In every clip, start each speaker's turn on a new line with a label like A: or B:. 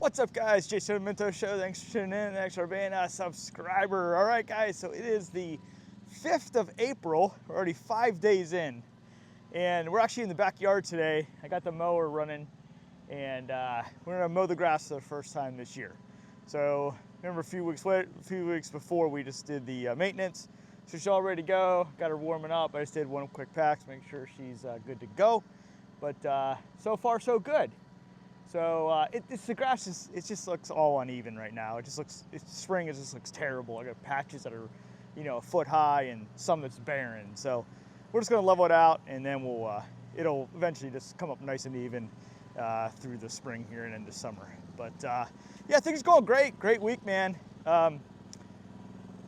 A: What's up, guys? Jason Minto Show. Thanks for tuning in. Thanks for being a subscriber. All right, guys, so it is the 5th of April. We're already 5 days in, and we're actually in the backyard today. I got the mower running, and we're gonna mow the grass for the first time this year. So remember a few weeks before we just did the maintenance. So she's all ready to go. Got her warming up. I just did one quick pack to make sure she's good to go. But so far so good. So the grass it just looks all uneven right now. Spring just looks terrible. I got patches that are, a foot high and some that's barren. So we're just gonna level it out, and then it'll eventually just come up nice and even through the spring here and into summer. But yeah, things are going great. Great week, man.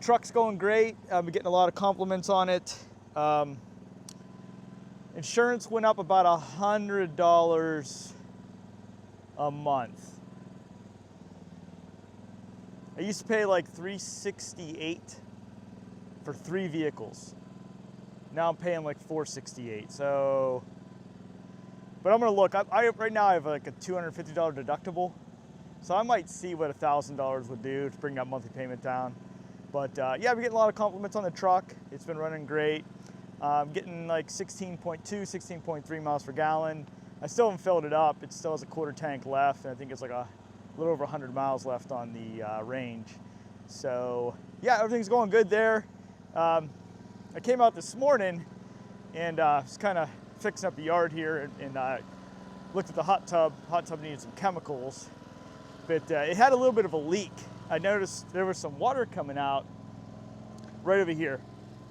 A: Truck's going great. I've been getting a lot of compliments on it. Insurance went up about $100 a month. I used to pay like $368 for 3 vehicles. Now I'm paying like $468. So, but I'm gonna look. Right now I have like a $250 deductible, so I might see what $1,000 would do to bring that monthly payment down. But yeah, I've been getting a lot of compliments on the truck. It's been running great. I'm getting like 16.2, 16.3 miles per gallon. I still haven't filled it up. It still has a quarter tank left, and I think it's like a little over 100 miles left on the range. So yeah, everything's going good there. I came out this morning and was kind of fixing up the yard here, and looked at the hot tub. Hot tub needed some chemicals, but it had a little bit of a leak. I noticed there was some water coming out right over here,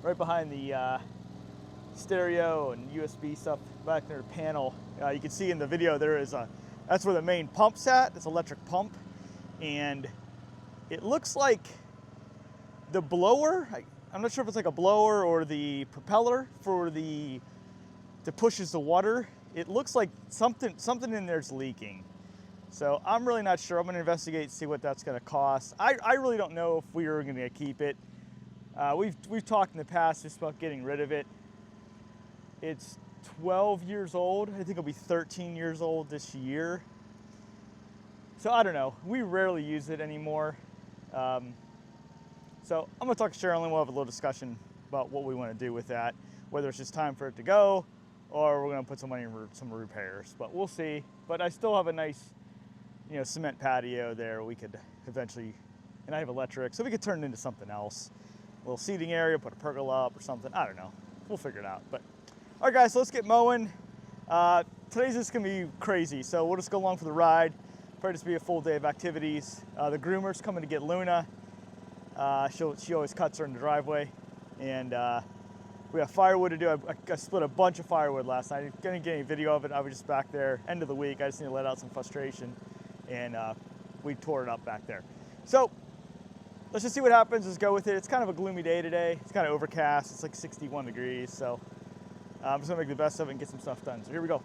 A: right behind the stereo and USB stuff back near the panel. You can see in the video that's where the main pump's at. It's an electric pump, and it looks like the blower, I'm not sure if it's like a blower or the propeller that pushes the water. It looks like something in there's leaking. So I'm really not sure. I'm gonna investigate and see what that's gonna cost. I really don't know if we are gonna keep it. We've talked in the past just about getting rid of it. It's 12 years old. I think it'll be 13 years old this year. So I don't know. We rarely use it anymore. So I'm gonna talk to Cheryl, and we'll have a little discussion about what we want to do with that, whether it's just time for it to go or we're gonna put some money in some repairs, but we'll see. But I still have a nice, cement patio there. We could eventually, and I have electric, so we could turn it into something else. A little seating area, put a pergola up or something. I don't know. We'll figure it out. But all right, guys, so let's get mowing. Today's just gonna be crazy, so we'll just go along for the ride. Probably just be a full day of activities. The groomer's coming to get Luna. She always cuts her in the driveway, and we have firewood to do. I split a bunch of firewood last night. I didn't get any video of it. I was just back there, end of the week. I just need to let out some frustration, and we tore it up back there. So let's just see what happens. Let's go with it. It's kind of a gloomy day today. It's kind of overcast. It's like 61 degrees, so I'm just gonna make the best of it and get some stuff done. So here we go.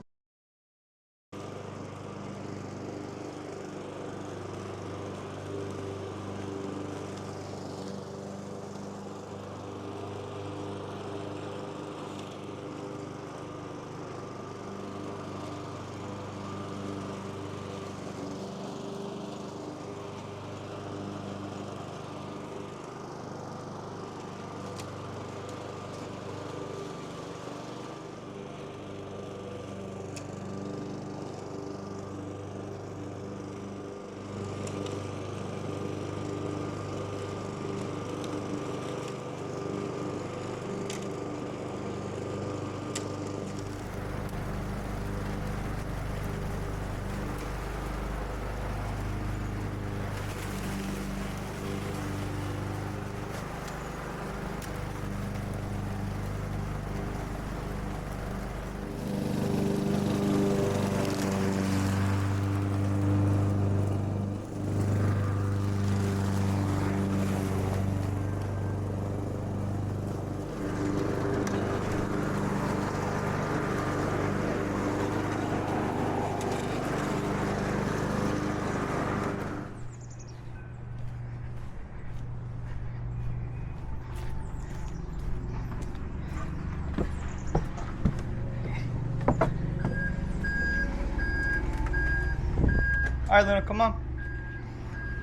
A: All right, Luna, come on.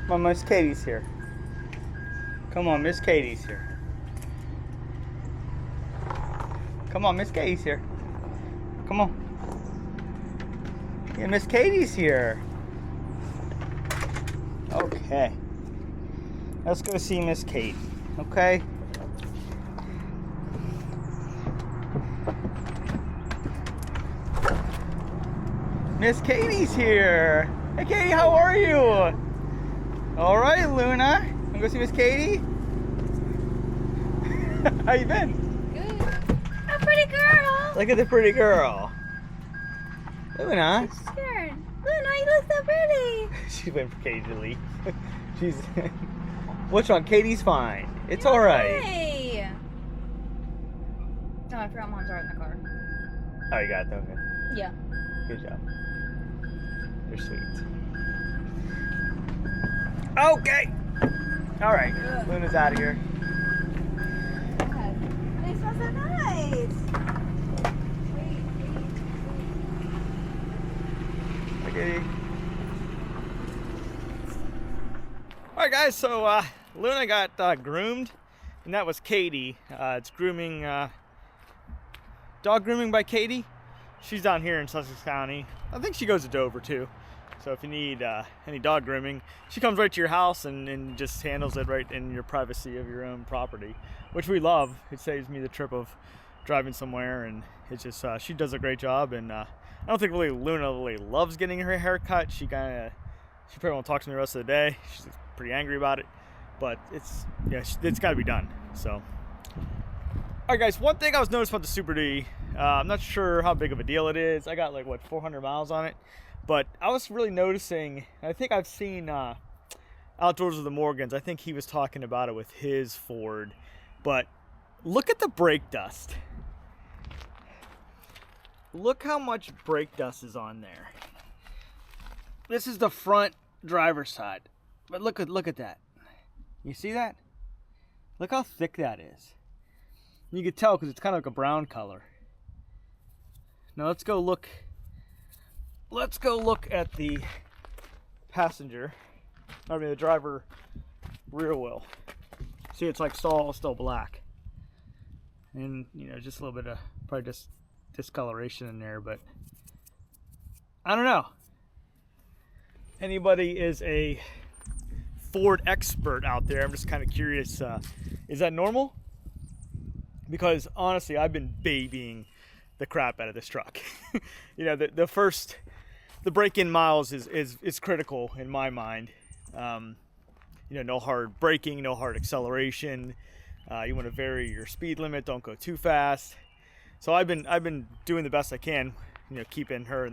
B: Come on, Miss Katie's here. Come on, Miss Katie's here. Come on, Miss Katie's here. Come on. Yeah, Miss Katie's here. Okay. Let's go see Miss Katie. Okay? Miss Katie's here. Hey, Katie, how are you? All right, Luna. Wanna go see Miss Katie? How you been?
C: Good. A pretty girl.
B: Look at the pretty girl. Luna.
C: I'm scared. Luna, you look so pretty.
B: She went for Katie to leave. She's. What's wrong? Katie's fine. It's all right.
C: Hey. Oh, I forgot Mom's right in the car.
B: Oh, you got it. Okay.
C: Yeah.
B: Good job. You're sweet. Okay. All right.
C: Good.
B: Luna's out of here.
C: God. They smell so nice. Wait.
B: Hi, Katie.
A: All right, guys. So Luna got groomed, and that was Katie. It's grooming, dog grooming by Katie. She's down here in Sussex County. I think she goes to Dover too. So if you need any dog grooming, she comes right to your house and just handles it right in your privacy of your own property, which we love. It saves me the trip of driving somewhere, and it's just she does a great job. And I don't think really Luna really loves getting her hair cut. She probably won't talk to me the rest of the day. She's pretty angry about it, but it's got to be done. So, all right, guys. One thing I was noticing about the Superduty, I'm not sure how big of a deal it is. I got like 400 miles on it, but I was really noticing. I think I've seen Outdoors with the Morgans. I think he was talking about it with his Ford, but look at the brake dust. Look how much brake dust is on there. This is the front driver's side, but look at that. You see that? Look how thick that is. You can tell because it's kind of like a brown color. Now let's go look at the passenger. I mean the driver rear wheel. See, it's like still black, and just a little bit of probably just discoloration in there, but I don't know. Anybody is a Ford expert out there? I'm just kind of curious. Is that normal? Because honestly, I've been babying the crap out of this truck. The break-in miles is critical in my mind. No hard braking, no hard acceleration. You want to vary your speed limit. Don't go too fast. So I've been doing the best I can. Keeping her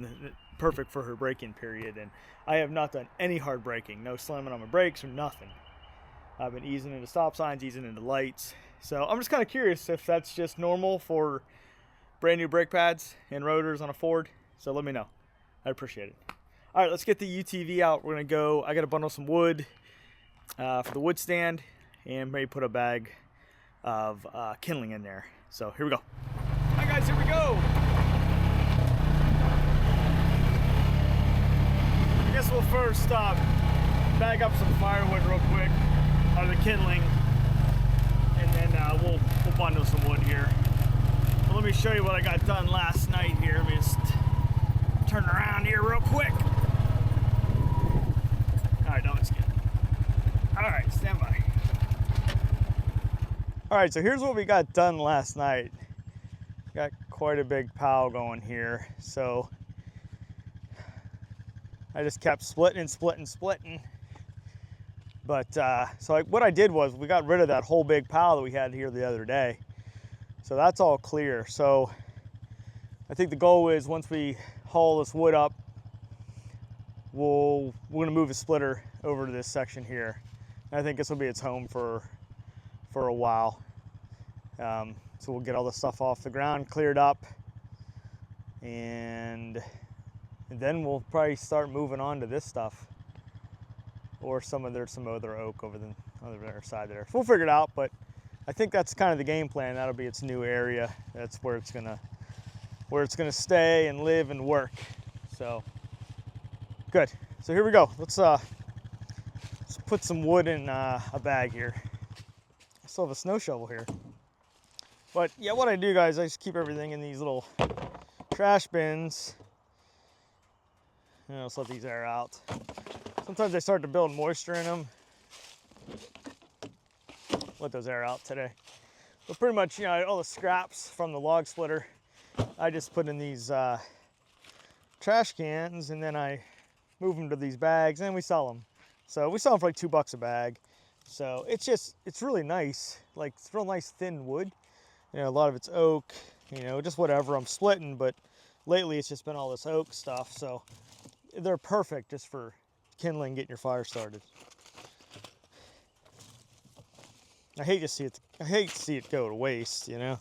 A: perfect for her braking period, and I have not done any hard braking. No slamming on my brakes or nothing. I've been easing into stop signs, easing into lights. So I'm just kind of curious if that's just normal for brand new brake pads and rotors on a Ford. So let me know. I appreciate it. All right, let's get the UTV out. We're gonna go. I gotta bundle some wood for the wood stand, and maybe put a bag of kindling in there. So here we go. All right, guys, here we go. I guess we'll first bag up some firewood real quick, or the kindling, and then we'll bundle some wood here. But let me show you what I got done last night here. Let me just turn around here real quick. All right, now it's good. All right, stand by. All right, so here's what we got done last night. Got quite a big pile going here, so I just kept splitting. But what I did was we got rid of that whole big pile that we had here the other day. So that's all clear. So I think the goal is once we haul this wood up, we're gonna move a splitter over to this section here. And I think this will be its home for a while. So we'll get all the stuff off the ground, cleared up, and then we'll probably start moving on to this stuff, or some other oak over the other side there. So we'll figure it out, but I think that's kind of the game plan. That'll be its new area. That's where it's gonna stay and live and work. So good. So here we go. Let's Let's put some wood in a bag here. I still have a snow shovel here. But yeah, what I do, guys, I just keep everything in these little trash bins. And I'll just let these air out. Sometimes they start to build moisture in them. Let those air out today. But pretty much, you know, all the scraps from the log splitter, I just put in these trash cans, and then I move them to these bags, and then we sell them. So we sell them for like $2 a bag. So it's really nice. Like, it's real nice thin wood. You know, a lot of it's oak, you know, just whatever I'm splitting, but lately it's just been all this oak stuff. So they're perfect just for kindling, getting your fire started. I hate to see it go to waste, you know.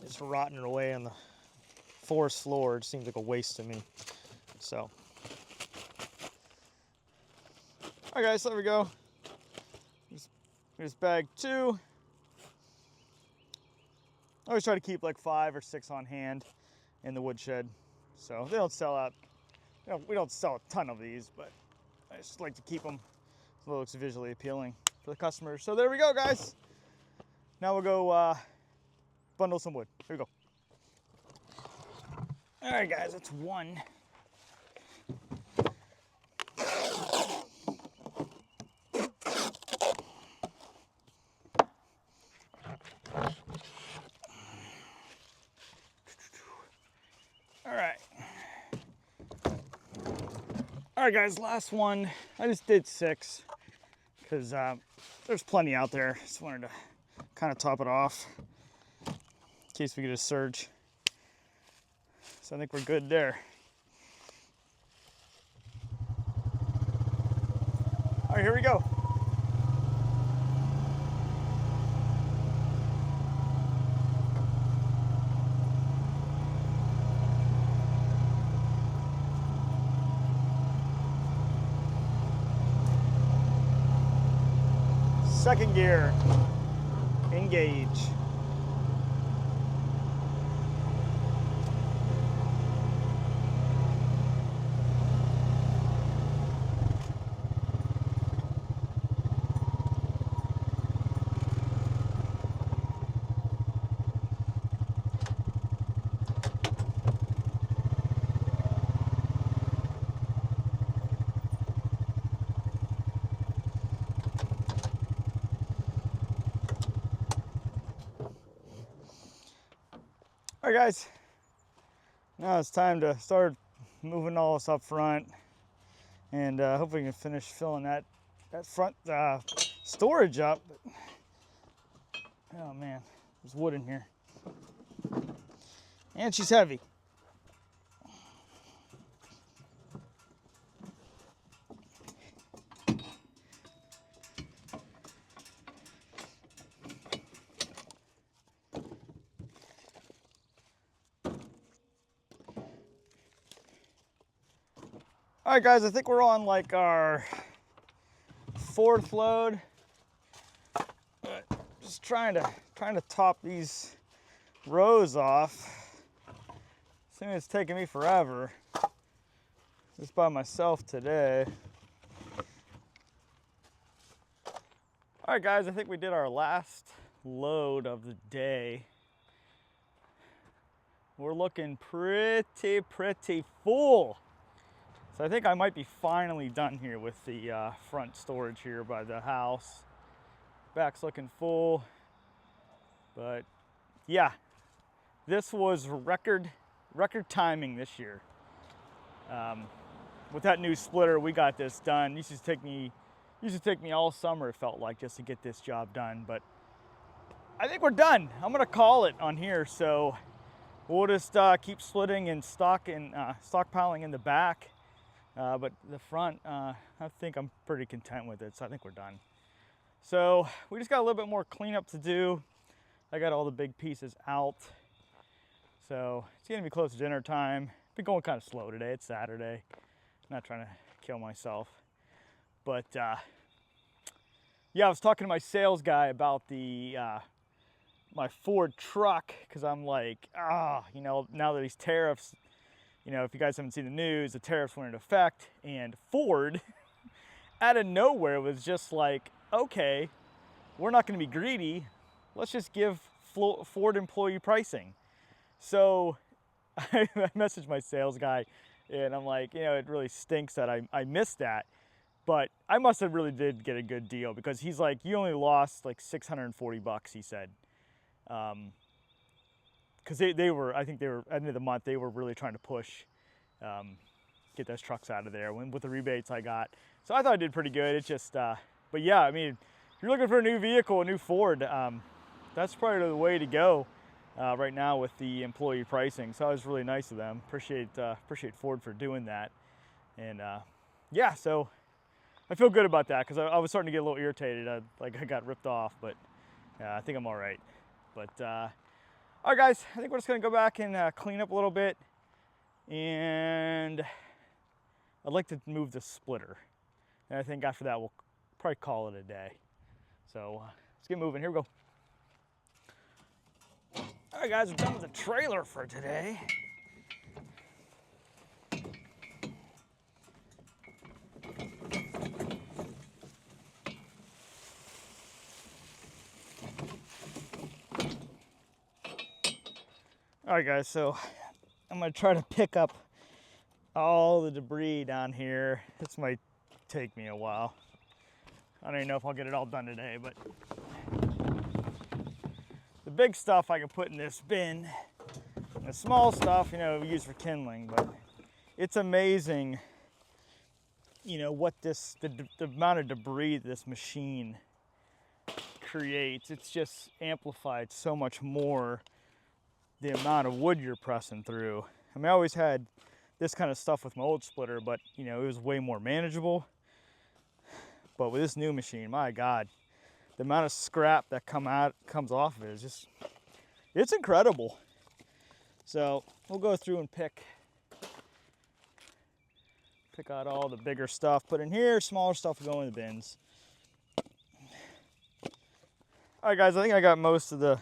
A: It's rotting away on the forest floor. It seems like a waste to me. So, all right, guys, there we go. Here's bag 2. I always try to keep like 5 or 6 on hand in the woodshed, so they don't sell out. You know, we don't sell a ton of these, but I just like to keep them so it looks visually appealing for the customers. So there we go, guys. Now we'll go bundle some wood. Here we go. All right, guys, that's 1. All right, guys, last one. I just did 6 because there's plenty out there. Just wanted to kind of top it off in case we get a surge. So I think we're good there. All right, here we go. Second gear, engage. All right, guys, now it's time to start moving all this up front, and hopefully we can finish filling that front storage up. But, oh man, there's wood in here, and she's heavy. All right, guys, I think we're on like our 4th load. But just trying to top these rows off. Assuming it's taking me forever. Just by myself today. All right, guys, I think we did our last load of the day. We're looking pretty full. So I think I might be finally done here with the front storage here by the house. Back's looking full, but yeah, this was record timing this year. With that new splitter, we got this done. Used to take me all summer, it felt like, just to get this job done, but I think we're done. I'm gonna call it on here, so we'll just keep splitting and stockpiling in the back. But the front, I think I'm pretty content with it, so I think we're done. So we just got a little bit more cleanup to do. I got all the big pieces out. So it's gonna be close to dinner time. Been going kind of slow today, it's Saturday. Not trying to kill myself. But yeah, I was talking to my sales guy about the my Ford truck, because I'm like, you know, now that these tariffs, you know, if you guys haven't seen the news, the tariffs went into effect, and Ford out of nowhere it was just like, okay, we're not going to be greedy. Let's just give Ford employee pricing. So I messaged my sales guy and I'm like, you know, it really stinks that I missed that. But I must have really did get a good deal because he's like, you only lost like $640, he said. Because they were, I think they were, at the end of the month, they were really trying to push, get those trucks out of there with the rebates I got. So I thought I did pretty good. It's just, but yeah, I mean, if you're looking for a new vehicle, a new Ford, that's probably the way to go right now with the employee pricing. So that was really nice of them. Appreciate Ford for doing that. And yeah, so I feel good about that because I was starting to get a little irritated. I got ripped off, but I think I'm all right. But all right, guys, I think we're just gonna go back and clean up a little bit. And I'd like to move the splitter. And I think after that, we'll probably call it a day. So let's get moving. Here we go. All right, guys, we're done with the trailer for today. All right, guys, so I'm gonna try to pick up all the debris down here. This might take me a while. I don't even know if I'll get it all done today, but the big stuff I can put in this bin. And the small stuff, you know, we use for kindling, but it's amazing, you know, what the amount of debris this machine creates. It's just amplified so much more the amount of wood you're pressing through. I mean, I always had this kind of stuff with my old splitter, but you know, it was way more manageable. But with this new machine, my God, the amount of scrap that comes off of it is just, it's incredible. So we'll go through and pick out all the bigger stuff, put in here, smaller stuff will go in the bins. All right, guys, I think I got most of the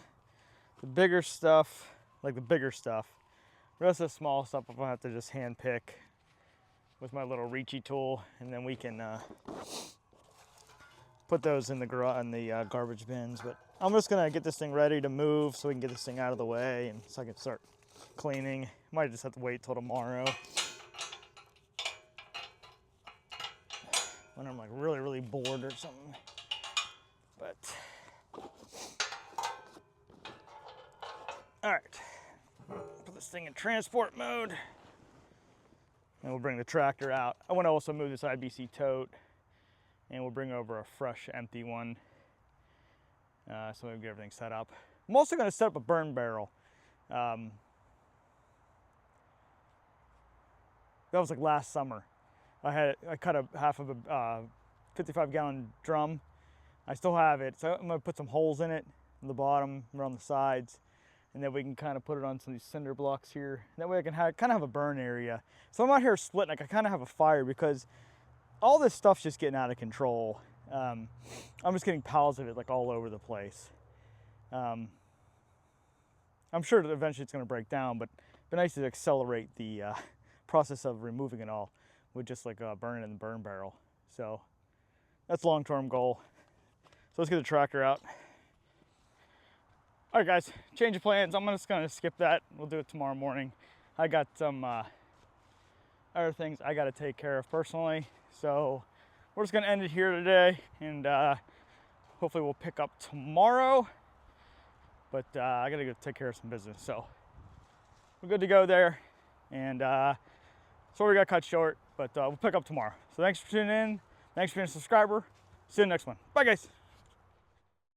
A: bigger stuff, like the bigger stuff. The rest of the small stuff I'll have to just hand pick with my little reachy tool, and then we can put those in the garbage bins. But I'm just gonna get this thing ready to move so we can get this thing out of the way, and so I can start cleaning. Might just have to wait till tomorrow when I'm like really bored or something. But all right, put this thing in transport mode, and we'll bring the tractor out. I want to also move this IBC tote, and we'll bring over a fresh empty one, so we can get everything set up. I'm also going to set up a burn barrel. That was like last summer. I cut half of a 55-gallon drum. I still have it, so I'm going to put some holes in it on the bottom, around the sides, and then we can kind of put it on some of these cinder blocks here. That way I can kind of have a burn area. So I'm out here splitting, like I kind of have a fire because all this stuff's just getting out of control. I'm just getting piles of it like all over the place. I'm sure that eventually it's going to break down, but it'd be nice to accelerate the process of removing it all with just like burning in the burn barrel. So that's a long-term goal. So let's get the tractor out. All right, guys, change of plans. I'm just gonna skip that. We'll do it tomorrow morning. I got some other things I gotta take care of personally. So we're just gonna end it here today, and hopefully we'll pick up tomorrow. But I gotta go take care of some business. So we're good to go there. And so we got cut short, but we'll pick up tomorrow. So thanks for tuning in. Thanks for being a subscriber. See you in the next one. Bye, guys.